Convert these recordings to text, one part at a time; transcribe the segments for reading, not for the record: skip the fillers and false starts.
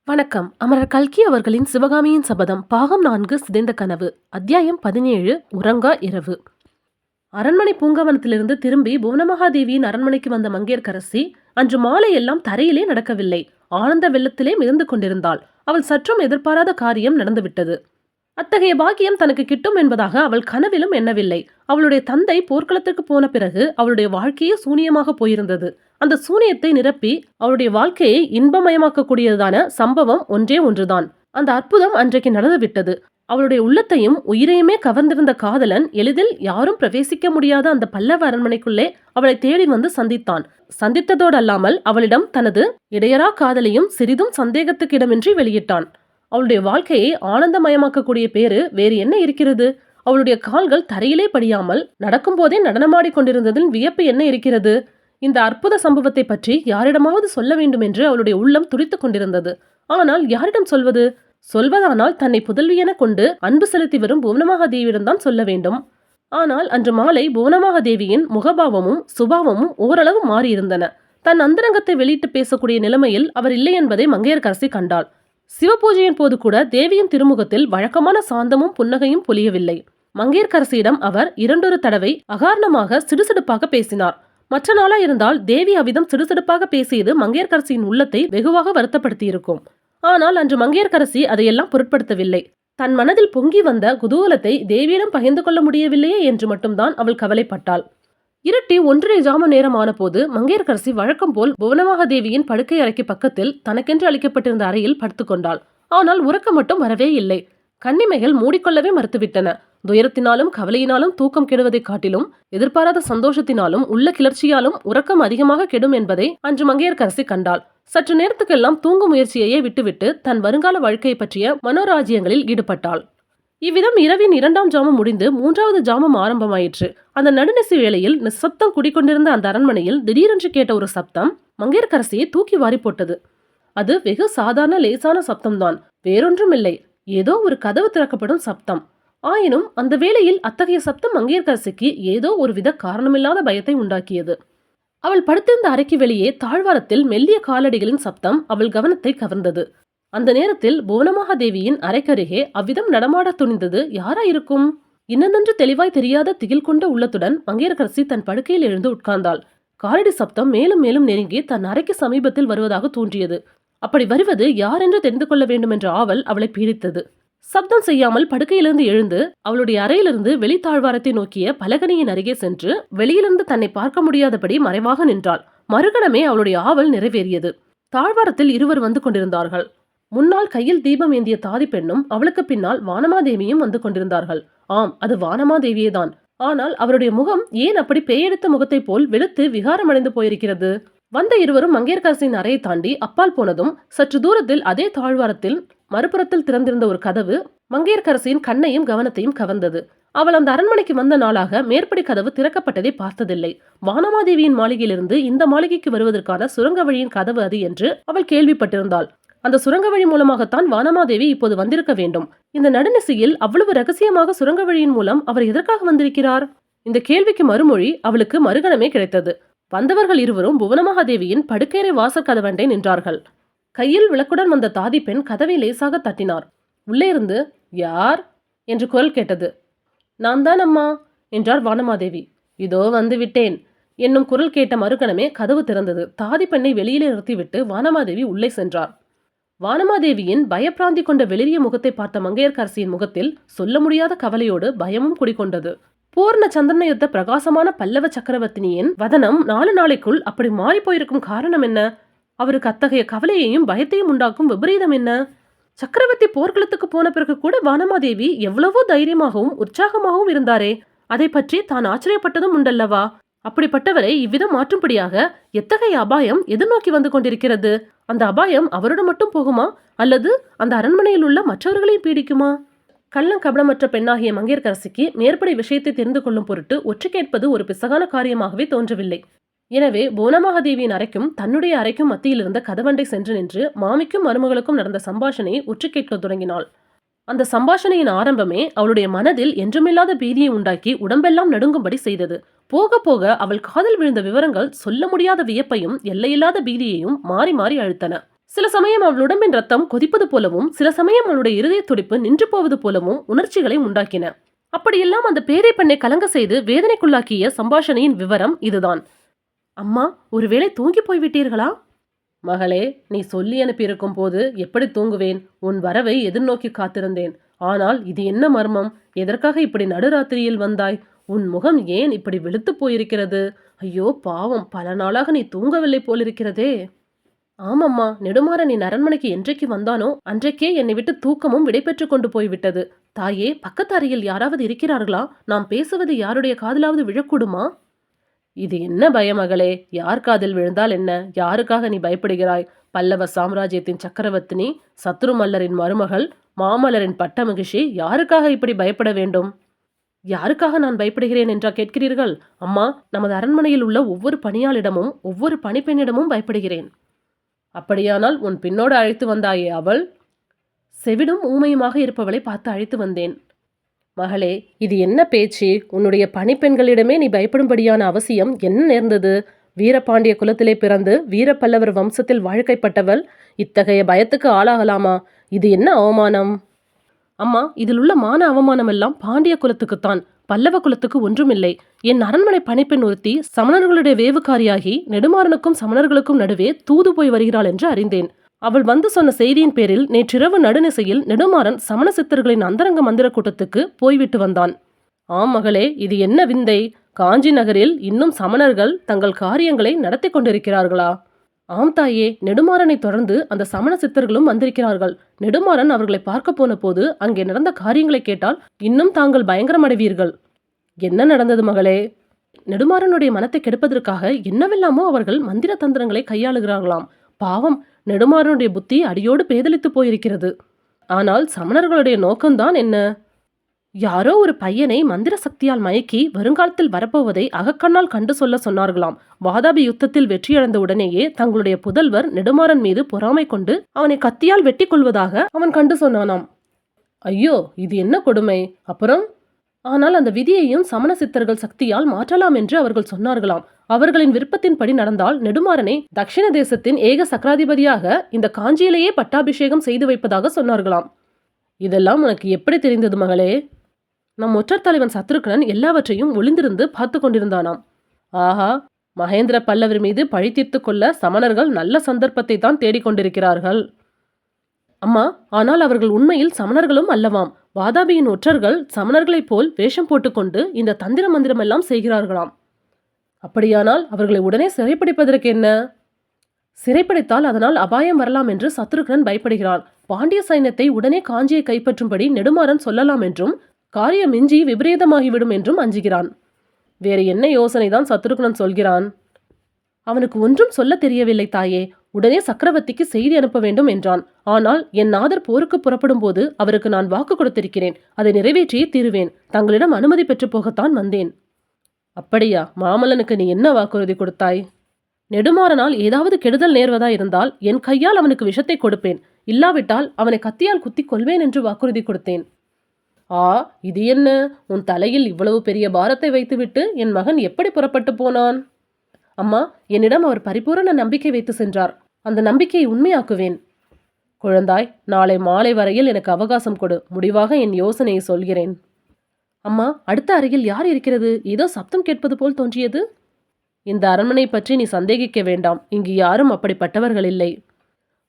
வணக்கம். அமரர் கல்கி அவர்களின் சிவகாமியின் சபதம் பாகம் 4 சிதைந்த கனவு அத்தியாயம் 17 உறங்கா இரவு. அரண்மனை பூங்காவனத்திலிருந்து திரும்பி புவனமகாதேவியின் அரண்மனைக்கு வந்த மங்கையர்க்கரசி அன்று மாலை எல்லாம் தரையிலே நடக்கவில்லை. ஆனந்த வெள்ளத்திலே மிதந்து கொண்டிருந்தாள். அவள் சற்றும் எதிர்பாராத காரியம் நடந்துவிட்டது. அத்தகைய பாக்கியம் தனக்கு கிட்டும் என்பதாக அவள் கனவிலும் எண்ணவில்லை. அவளுடைய தந்தை போர்க்களத்திற்கு போன பிறகு அவளுடைய வாழ்க்கையே சூனியமாக போயிருந்தது. அந்த சூனியத்தை நிரப்பி அவளுடைய வாழ்க்கையை இன்பமயமாக்கக்கூடியதான சம்பவம் ஒன்றே ஒன்றுதான். அந்த அற்புதம் அன்றைக்கு நடந்துவிட்டது. அவளுடைய உள்ளத்தையும் உயிரையுமே கவர்ந்திருந்த காதலன் எளிதில் யாரும் பிரவேசிக்க முடியாத அந்த பல்லவ அரண்மனைக்குள்ளே அவளை தேடி வந்து சந்தித்தான். சந்தித்ததோடல்லாமல் அவளிடம் தனது இடையரா காதலையும் சிறிதும் சந்தேகத்துக்கிடமின்றி வெளியிட்டான். அவளுடைய வாழ்க்கையை ஆனந்தமயமாக்கக்கூடிய பேரு வேறு என்ன இருக்கிறது? அவளுடைய கால்கள் தரையிலே படியாமல் நடக்கும் போதே நடனமாடி கொண்டிருந்ததில் வியப்பு என்ன இருக்கிறது? இந்த அற்புத சம்பவத்தை பற்றி யாரிடமாவது சொல்ல வேண்டும் என்று அவளுடைய உள்ளம் துடித்துக் கொண்டிருந்தது. ஆனால் யாரிடம் சொல்வது? சொல்வதானால் தன்னை புதல்வியென கொண்டு அன்பு செலுத்தி வரும் புவனமகாதேவியிடம்தான் சொல்ல வேண்டும். ஆனால் அன்று மாலை புவனமகாதேவியின் முகபாவமும் சுபாவமும் ஓரளவு மாறியிருந்தன. தன் அந்தரங்கத்தை வெளியிட்டு பேசக்கூடிய நிலைமையில் அவர் இல்லை என்பதை மங்கையர்க்கரசி கண்டாள். சிவபூஜையின் போது கூட தேவியின் திருமுகத்தில் வழக்கமான சாந்தமும் புன்னகையும் பொலியவில்லை. மங்கையர்க்கரசியிடம் அவர் 2 தடவை அகாரணமாக சிடுசிடுப்பாக பேசினார். மற்ற நாளா இருந்தால் தேவி அவ்விதம் சிடுசிடுப்பாக பேசியது மங்கையர்க்கரசியின் உள்ளத்தை வெகுவாக வருத்தப்படுத்தியிருக்கும். ஆனால் அன்று மங்கையர்க்கரசி அதையெல்லாம் பொருட்படுத்தவில்லை. தன் மனதில் பொங்கி வந்த குதூகலத்தை தேவியிடம் பகிர்ந்து கொள்ள முடியவில்லையே என்று மட்டும்தான் அவள் கவலைப்பட்டாள். இருட்டி 1:30 ஜாம நேரம் ஆன போது மங்கையர்க்கரசி வழக்கம் போல் புவனமகாதேவியின் படுக்கை அறைக்கு பக்கத்தில் தனக்கென்று அளிக்கப்பட்டிருந்த அறையில் படுத்துக்கொண்டாள். ஆனால் உறக்கம் மட்டும் வரவே இல்லை. கண்ணிமைகள் மூடிக்கொள்ளவே மறுத்துவிட்டன. துயரத்தினாலும் கவலையினாலும் தூக்கம் கெடுவதை காட்டிலும் எதிர்பாராத சந்தோஷத்தினாலும் உள்ள கிளர்ச்சியாலும் உறக்கம் அதிகமாக கெடும் என்பதை அன்று மங்கையர்க்கரசி கண்டாள். சற்று நேரத்துக்கெல்லாம் தூங்கும் முயற்சியையே விட்டுவிட்டு தன் வருங்கால வாழ்க்கையை பற்றிய மனோராஜ்யங்களில் ஈடுபட்டாள். இவ்விதம் இரவின் 2ஆம் ஜாமம் முடிந்து 3வது ஜாமம் ஆரம்பமாயிற்று. அந்த நடுநிசி வேளையில் நிசப்தம் குடிக்கொண்டிருந்த அந்த அரண்மனையில் திடீரென்று கேட்ட ஒரு சப்தம் மங்கையர்க்கரசியை தூக்கி வாரி போட்டது. அது வெகு சாதாரண லேசான சப்தம்தான், வேறொன்றுமில்லை. ஏதோ ஒரு கதவு திறக்கப்படும் சப்தம். ஆயினும் அந்த வேளையில் அத்தகைய சப்தம் மங்கையர்க்கரசிக்கு ஏதோ ஒருவித காரணமில்லாத பயத்தை உண்டாக்கியது. அவள் படுத்திருந்த அறைக்கு வெளியே தாழ்வாரத்தில் மெல்லிய காலடிகளின் சப்தம் அவள் கவனத்தை கவர்ந்தது. அந்த நேரத்தில் புவனமகாதேவியின் அறைக்கருகே அவ்விதம் நடமாட துணிந்தது யாராயிருக்கும்? இன்னதென்று தெளிவாய் தெரியாத திகில் கொண்ட உள்ளத்துடன் மங்கையர்க்கரசி தன் படுக்கையில் எழுந்து உட்கார்ந்தாள். காலடி சப்தம் மேலும் மேலும் நெருங்கி தன் அறைக்கு சமீபத்தில் வருவதாக தோன்றியது. அப்படி வருவது யார் என்று தெரிந்து கொள்ள வேண்டும் என்ற ஆவல் அவளை பீடித்தது. சப்தம் செய்யாமல் படுக்கையிலிருந்து எழுந்து அவளுடைய அறையிலிருந்து வெளித்தாழ்வாரத்தை நோக்கிய பலகனியின் அருகே சென்று வெளியிலிருந்து தன்னை பார்க்க முடியாதபடி மறைவாக நின்றாள். மறுகணமே அவளுடைய ஆவல் நிறைவேறியது. தாழ்வாரத்தில் இருவர் வந்து கொண்டிருந்தார்கள். முன்னால் கையில் தீபம் ஏந்திய தாதி பெண்ணும் அவளுக்கு பின்னால் வானமாதேவியும் வந்து கொண்டிருந்தார்கள். ஆம், அது வானமாதேவியேதான். ஆனால் அவருடைய முகம் ஏன் அப்படி பேயெடுத்த முகத்தை போல் வெளுத்து விகாரமடைந்து போயிருக்கிறது? வந்த இருவரும் மங்கையர்க்கரசின் அறையை தாண்டி அப்பால் போனதும் சற்று தூரத்தில் அதே தாழ்வாரத்தில் மறுபுறத்தில் திறந்திருந்த ஒரு கதவு மங்கையர்க்கரசியின் கண்ணையும் கவனத்தையும் கவர்ந்தது. அவள் அந்த அரண்மனைக்கு வந்த நாளாக மேற்படி கதவு திறக்கப்பட்டதை பார்த்ததில்லை. வானமாதேவியின் மாளிகையிலிருந்து இந்த மாளிகைக்கு வருவதற்கான சுரங்க வழியின் கதவு அது என்று அவள் கேள்விப்பட்டிருந்தாள். அந்த சுரங்க வழி மூலமாகத்தான் வானமாதேவி இப்போது வந்திருக்க வேண்டும். இந்த நடுநிசையில் அவ்வளவு ரகசியமாக சுரங்க வழியின் மூலம் அவர் எதற்காக வந்திருக்கிறார்? இந்த கேள்விக்கு மறுமொழி அவளுக்கு மறுகணமே கிடைத்தது. வந்தவர்கள் இருவரும் புவனமகாதேவியின் படுக்கையறை வாசல் கதவண்டை நின்றார்கள். கையில் விளக்குடன் வந்த தாதி பெண் கதவை லேசாக தட்டினார். உள்ளே இருந்து யார் என்று குரல் கேட்டது. நான் தான் அம்மா என்றார் வானமாதேவி. இதோ வந்து விட்டேன் என்னும் குரல் கேட்ட மறுகணமே கதவு திறந்தது. தாதி பெண்ணை வெளியிலே நிறுத்திவிட்டு வானமாதேவி உள்ளே சென்றார். வானமாதேவியின் பயப்பிராந்தி கொண்ட வெளிரிய முகத்தை பார்த்த மங்கையர்க்கரசியின் முகத்தில் சொல்ல முடியாத கவலையோடு பயமும் குடிக்கொண்டது. பூர்ண சந்திரனையொத்த பிரகாசமான பல்லவ சக்கரவர்த்தினியின் வதனம் 4 நாளைக்குள் அப்படி மாறி போயிருக்கும் காரணம் என்ன? அவருக்கு அத்தகைய கவலையையும் பயத்தையும் உண்டாக்கும் விபரீதம் என்ன? சக்கரவர்த்தி போர்க்களத்துக்கு போன பிறகு கூட வானமாதேவி எவ்வளவோ தைரியமாகவும் உற்சாகமாகவும் இருந்தாரே, அதை பற்றி தான் ஆச்சரியப்பட்டதும் உண்டல்லவா? அப்படிப்பட்டவரை இவ்விதம் மாற்றும்படியாக எத்தகைய அபாயம் எதிர்நோக்கி வந்து கொண்டிருக்கிறது? அந்த அபாயம் அவருடன் மட்டும் போகுமா, அல்லது அந்த அரண்மனையில் உள்ள மற்றவர்களையும் பீடிக்குமா? கள்ளங்கபடமற்ற பெண்ணாகிய மங்கையர்க்கரசிக்கு மேற்படி விஷயத்தை தெரிந்து கொள்ளும் பொருட்டு ஒற்று கேட்பது ஒரு பிசகான காரியமாகவே தோன்றவில்லை. எனவே புவனமகாதேவியின் அறைக்கும் தன்னுடைய அறைக்கும் மத்தியில் இருந்த கதவண்டை சென்று நின்று மாமிக்கும் மருமகளுக்கும் நடந்த சம்பாஷணையை ஒற்று கேட்க தொடங்கினாள். அந்த சம்பாஷணையின் ஆரம்பமே அவளுடைய மனதில் என்றுமில்லாத பீதியை உண்டாக்கி உடம்பெல்லாம் நடுங்கும்படி செய்தது. போக போக அவள் காதில் விழுந்த விவரங்கள் சொல்ல முடியாத வியப்பையும் எல்லையில்லாத பீதியையும் மாறி மாறி அழுத்தன. சில சமயம் அவள் உடம்பின் ரத்தம் கொதிப்பது போலவும் சில சமயம் அவளுடைய இருதய துடிப்பு நின்று போவது போலவும் உணர்ச்சிகளை உண்டாக்கின. அப்படியெல்லாம் அந்த பேதை பெண்ணை கலங்க செய்து வேதனைக்குள்ளாக்கிய சம்பாஷணையின் விவரம் இதுதான். அம்மா, ஒருவேளை தூங்கி போய்விட்டீர்களா? மகளே, நீ சொல்லி அனுப்பியிருக்கும் போது எப்படி தூங்குவேன்? உன் வரவை எதிர்நோக்கி காத்திருந்தேன். ஆனால் இது என்ன மர்மம்? எதற்காக இப்படி நடுராத்திரியில் வந்தாய்? உன் முகம் ஏன் இப்படி வெளுத்து போயிருக்கிறது? ஐயோ பாவம், பல நாளாக நீ தூங்கவில்லை போலிருக்கிறதே. ஆமம்மா, நெடுமாறனின் அரண்மனைக்கு என்றைக்கு வந்தானோ அன்றைக்கே என்னை விட்டு தூக்கமும் விடைபெற்று கொண்டு போய்விட்டது. தாயே, பக்கத்து அறையில் யாராவது இருக்கிறார்களா? நாம் பேசுவது யாருடைய காதிலாவது விழக்கூடுமா? இது என்ன பயமகளே? யார் காதில் விழுந்தால் என்ன? யாருக்காக நீ பயப்படுகிறாய்? பல்லவ சாம்ராஜ்யத்தின் சக்கரவர்த்தினி, சத்ரு மல்லரின் மருமகள், மாமல்லரின் பட்ட மகிழ்ச்சி, யாருக்காக இப்படி பயப்பட வேண்டும்? யாருக்காக நான் பயப்படுகிறேன் என்றா கேட்கிறீர்கள்? அம்மா, நமது அரண்மனையில் உள்ள ஒவ்வொரு பணியாளிடமும் ஒவ்வொரு பணிப்பெண்ணிடமும் பயப்படுகிறேன். அப்படியானால் உன் பின்னோடு அழைத்து வந்தாயே அவள்? செவிடும் ஊமையுமாக இருப்பவளை பார்த்து அழைத்து வந்தேன். மகளே, இது என்ன பேச்சு? உன்னுடைய பணிப்பெண்களிடமே நீ பயப்படும்படியான அவசியம் என்ன நேர்ந்தது? வீரபாண்டிய குலத்திலே பிறந்து வீரப்பல்லவர் வம்சத்தில் வாழ்க்கைப்பட்டவள் இத்தகைய பயத்துக்கு ஆளாகலாமா? இது என்ன அவமானம்? அம்மா, இதில் உள்ள மான அவமானம் எல்லாம் பாண்டிய குலத்துக்குத்தான், பல்லவ குலத்துக்கு ஒன்றுமில்லை. என் அரண்மனை பணிப்பெண் ஒருத்தி சமணர்களுடைய வேவுக்காரியாகி நெடுமாறனுக்கும் சமணர்களுக்கும் நடுவே தூது போய் வருகிறாள் என்று அறிந்தேன். அவள் வந்து சொன்ன செய்தியின் பேரில் நேற்றிரவு நடுநிசையில் நெடுமாறன் சமண சித்தர்களின் அந்தரங்க மந்திர கூட்டத்துக்கு போய்விட்டு வந்தான். ஆம் மகளே, இது என்ன விந்தை? காஞ்சி நகரில் இன்னும் சமணர்கள் தங்கள் காரியங்களை நடத்தி கொண்டிருக்கிறார்களா? ஆம் தாயே, நெடுமாறனை தொடர்ந்து அந்த சமண சித்தர்களும் வந்திருக்கிறார்கள். நெடுமாறன் அவர்களை பார்க்க போன போது அங்கே நடந்த காரியங்களை கேட்டால் இன்னும் தாங்கள் பயங்கரமடைவீர்கள். என்ன நடந்தது மகளே? நெடுமாறனுடைய மனத்தை கெடுப்பதற்காக என்னவெல்லாமோ அவர்கள் மந்திர தந்திரங்களை கையாளுகிறார்களாம். பாவம், நெடுமாறனுடைய புத்தி அடியோடு பேதலித்து போயிருக்கிறது. ஆனால் சமணர்களுடைய நோக்கம்தான் என்ன? யாரோ ஒரு பையனை மந்திர சக்தியால் மயக்கி வருங்காலத்தில் வரப்போவதை அகக்கண்ணால் கண்டு சொல்ல சொன்னார்களாம். வாதாபி யுத்தத்தில் வெற்றியடைந்த உடனேயே தங்களுடைய புதல்வர் நெடுமாறன் மீது பொறாமை கொண்டு அவனை கத்தியால் வெட்டி கொள்வதாக அவன் கண்டு சொன்னானாம். ஐயோ, இது என்ன கொடுமை! அப்புறம்? ஆனால் அந்த விதியையும் சமண சித்தர்கள் சக்தியால் மாற்றலாம் என்று அவர்கள் சொன்னார்களாம். அவர்களின் விருப்பத்தின்படி நடந்தால் நெடுமாறனை தட்சிண தேசத்தின் ஏக சக்கராதிபதியாக இந்த காஞ்சியிலேயே பட்டாபிஷேகம் செய்து வைப்பதாக சொன்னார்களாம். இதெல்லாம் உனக்கு எப்படி தெரிந்தது மகளே? நம் ஒற்றர் தலைவன் சத்ருக்னன் எல்லாவற்றையும் ஒளிந்திருந்து பார்த்து கொண்டிருந்தானாம். ஆஹா, மகேந்திர பல்லவர் மீது பழி தீர்த்து கொள்ள சமணர்கள் நல்ல சந்தர்ப்பத்தை தான் தேடிக்கொண்டிருக்கிறார்கள். அம்மா, ஆனால் அவர்கள் உண்மையில் சமணர்களும் அல்லவாம். வாதாபியின் ஒற்றர்கள் சமணர்களைப் போல் வேஷம் போட்டுக்கொண்டு இந்த தந்திர மந்திரமெல்லாம் செய்கிறார்களாம். அப்படியானால் அவர்களை உடனே சிறைப்பிடிப்பதற்கு என்ன? சிறைப்பிடித்தால் அதனால் அபாயம் வரலாம் என்று சத்ருக்னன் பயப்படுகிறான். பாண்டிய சைன்யத்தை உடனே காஞ்சியை கைப்பற்றும்படி நெடுமாறன் சொல்லலாம் என்றும் காரியம் மிஞ்சி விபரீதமாகிவிடும் என்றும் அஞ்சுகிறான். வேறு என்ன யோசனைதான் சத்ருக்னன் சொல்கிறான்? அவனுக்கு ஒன்றும் சொல்ல தெரியவில்லை தாயே. உடனே சக்கரவர்த்திக்கு செய்தி அனுப்ப வேண்டும் என்றான். ஆனால் என் நாதர் போருக்கு புறப்படும் போது அவருக்கு நான் வாக்கு கொடுத்திருக்கிறேன். அதை நிறைவேற்றியே தீருவேன். தங்களிடம் அனுமதி பெற்று போகத்தான் வந்தேன். அப்படியா? மாமல்லனுக்கு நீ என்ன வாக்குறுதி கொடுத்தாய்? நெடுமாறனால் ஏதாவது கெடுதல் நேர்வதா இருந்தால் என் கையால் அவனுக்கு விஷத்தை கொடுப்பேன். இல்லாவிட்டால் அவனை கத்தியால் குத்தி கொள்வேன் என்று வாக்குறுதி கொடுத்தேன். ஆ, இது என்ன? உன் தலையில் இவ்வளவு பெரிய பாரத்தை வைத்துவிட்டு என் மகன் எப்படி புறப்பட்டு போனான்? அம்மா, என்னிடம் அவர் பரிபூரண நம்பிக்கை வைத்து சென்றார். அந்த நம்பிக்கையை உண்மையாக்குவேன். குழந்தாய், நாளை மாலை வரையில் எனக்கு அவகாசம் கொடு. முடிவாக என் யோசனையை சொல்கிறேன். அம்மா, அடுத்த அறையில் யார் இருக்கிறது? ஏதோ சப்தம் கேட்பது போல் தோன்றியது. இந்த அரண்மனை பற்றி நீ சந்தேகிக்க வேண்டாம். இங்கு யாரும் அப்படிப்பட்டவர்கள் இல்லை.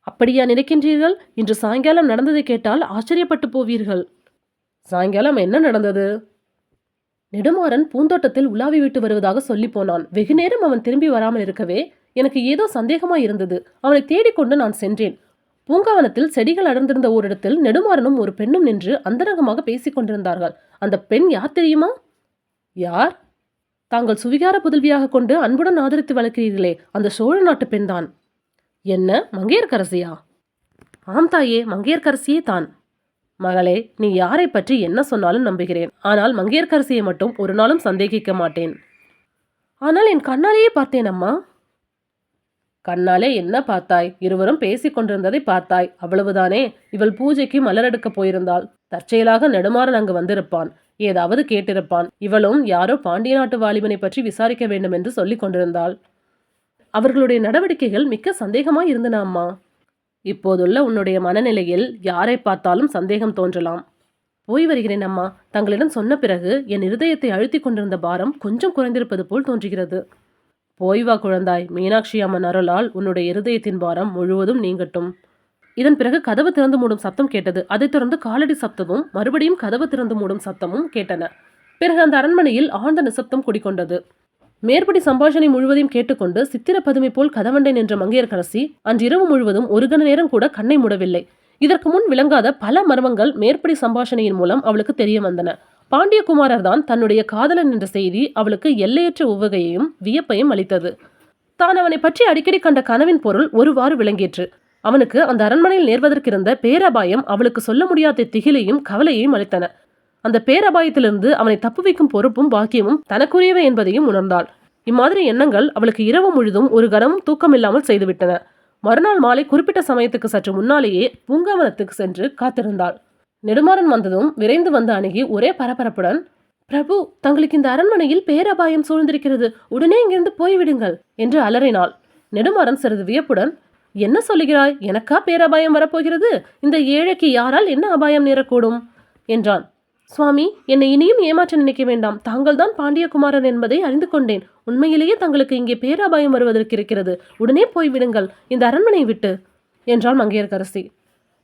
அப்படியா நினைக்கின்றீர்கள்? இன்று சாயங்காலம் நடந்ததை கேட்டால் ஆச்சரியப்பட்டு போவீர்கள். சாயங்காலம் என்ன நடந்தது? நெடுமாறன் பூந்தோட்டத்தில் உலாவி விட்டு வருவதாக சொல்லி போனான். வெகு நேரம் அவன் திரும்பி வராமல் இருக்கவே எனக்கு ஏதோ சந்தேகமாய் இருந்தது. அவனை தேடிக்கொண்டு நான் சென்றேன். பூங்காவனத்தில் செடிகள் அடர்ந்திருந்த ஓரிடத்தில் நெடுமாறனும் ஒரு பெண்ணும் நின்று அந்தரங்கமாக பேசிக் கொண்டிருந்தார்கள். அந்த பெண் யார் தெரியுமா? யார்? தாங்கள் சுவிகார புதல்வியாக கொண்டு அன்புடன் ஆதரித்து வளர்க்கிறீர்களே, அந்த சோழ நாட்டு பெண்தான். என்ன, மங்கையர்க்கரசியா? ஆம் தாயே, மங்கையர்க்கரசியே தான். மகளே, நீ யாரை பற்றி என்ன சொன்னாலும் நம்புகிறேன். ஆனால் மங்கையர்க்கரசியை மட்டும் ஒரு நாளும் சந்தேகிக்க மாட்டேன். ஆனால் என் கண்ணாலேயே பார்த்தேன் அம்மா. கண்ணாலே என்ன பார்த்தாய்? இருவரும் பேசிக் கொண்டிருந்ததை பார்த்தாய், அவ்வளவுதானே. இவள் பூஜைக்கு மலரெடுக்க போயிருந்தாள். தற்செயலாக நெடுமாறன் அங்கு வந்திருப்பான். ஏதாவது கேட்டிருப்பான். இவளும் யாரோ பாண்டிய நாட்டு வாலிபனை பற்றி விசாரிக்க வேண்டும் என்று சொல்லிக் கொண்டிருந்தாள். அவர்களுடைய நடவடிக்கைகள் மிக்க சந்தேகமாய் இருந்தன அம்மா. இப்போதுள்ள உன்னுடைய மனநிலையில் யாரை பார்த்தாலும் சந்தேகம் தோன்றலாம். போய் வருகிறேன் அம்மா. தங்களிடம் சொன்ன பிறகு என் இருதயத்தை அழுத்திக் கொண்டிருந்த பாரம் கொஞ்சம் குறைந்திருப்பது போல் தோன்றுகிறது. போய் வா குழந்தாய். மீனாட்சி அம்மன் அருளால் உன்னுடைய இருதயத்தின் பாரம் முழுவதும் நீங்கட்டும். இதன் பிறகு கதவு திறந்து மூடும் சத்தம் கேட்டது. அதைத் தொடர்ந்து காலடி சப்தமும் மறுபடியும் கதவு திறந்து மூடும் சத்தமும் கேட்டன. பிறகு அந்த அரண்மனையில் ஆழ்ந்த நிசப்தம் குடிக்கொண்டது. மேற்படி சம்பாஷணை முழுவதையும் கேட்டுக்கொண்டு சித்திர பதுமை போல் கதவண்டை நின்ற மங்கையர்க்கரசி அன்றிரவு முழுவதும் ஒரு கண நேரம் கூட கண்ணை மூடவில்லை. இதற்கு முன் விளங்காத பல மர்மங்கள் மேற்படி சம்பாஷணையின் மூலம் அவளுக்கு தெரிய வந்தன. பாண்டியகுமாரர் தான் தன்னுடைய காதலன் என்ற செய்தி அவளுக்கு எல்லையற்ற உவகையையும் வியப்பையும் அளித்தது. தான் அவனை பற்றி அடிக்கடி கண்ட கனவின் பொருள் ஒருவாறு விளங்கிற்று. அவனுக்கு அந்த அரண்மனையில் நேர்வதற்கிருந்த பேரபாயம் அவளுக்கு சொல்ல முடியாத திகிலையும் கவலையையும் அளித்தன. அந்த பேரபாயத்திலிருந்து அவனை தப்பு வைக்கும் பொறுப்பும் பாக்கியமும் தனக்குரியவை என்பதையும் உணர்ந்தாள். இம்மாதிரி எண்ணங்கள் அவளுக்கு இரவு முழுதும் ஒரு கணமும் தூக்கமில்லாமல் செய்துவிட்டன. மறுநாள் மாலை குறிப்பிட்ட சமயத்துக்கு சற்று முன்னாலேயே பூங்காவனத்துக்கு சென்று காத்திருந்தாள். நெடுமாறன் வந்ததும் விரைந்து வந்து அணுகி ஒரே பரபரப்புடன், பிரபு, தங்களுக்கு இந்த அரண்மனையில் பேரபாயம் சூழ்ந்திருக்கிறது, உடனே இங்கிருந்து போய்விடுங்கள் என்று அலறினாள். நெடுமாறன் சிறிது வியப்புடன், என்ன சொல்லுகிறாய்? எனக்கா பேரபாயம் வரப்போகிறது? இந்த ஏழைக்கு யாரால் என்ன அபாயம் நேரக்கூடும் என்றான். சுவாமி, என்னை இனியும் ஏமாற்ற நினைக்க வேண்டாம். தாங்கள் தான் பாண்டியகுமாரன் என்பதை அறிந்து கொண்டேன். உண்மையிலேயே தங்களுக்கு இங்கே பேராபாயம் வருவதற்கு இருக்கிறது. உடனே போய்விடுங்கள் இந்த அரண்மனையை விட்டு என்றாள் மங்கையர்க்கரசி.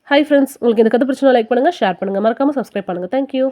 ஹை ஃப்ரெண்ட்ஸ், உங்களுக்கு இந்த கதை பிடிச்சா லைக் பண்ணுங்கள், ஷேர் பண்ணுங்கள், மறக்காமல் சப்ஸ்கிரைப் பண்ணுங்கள். தேங்க்யூ.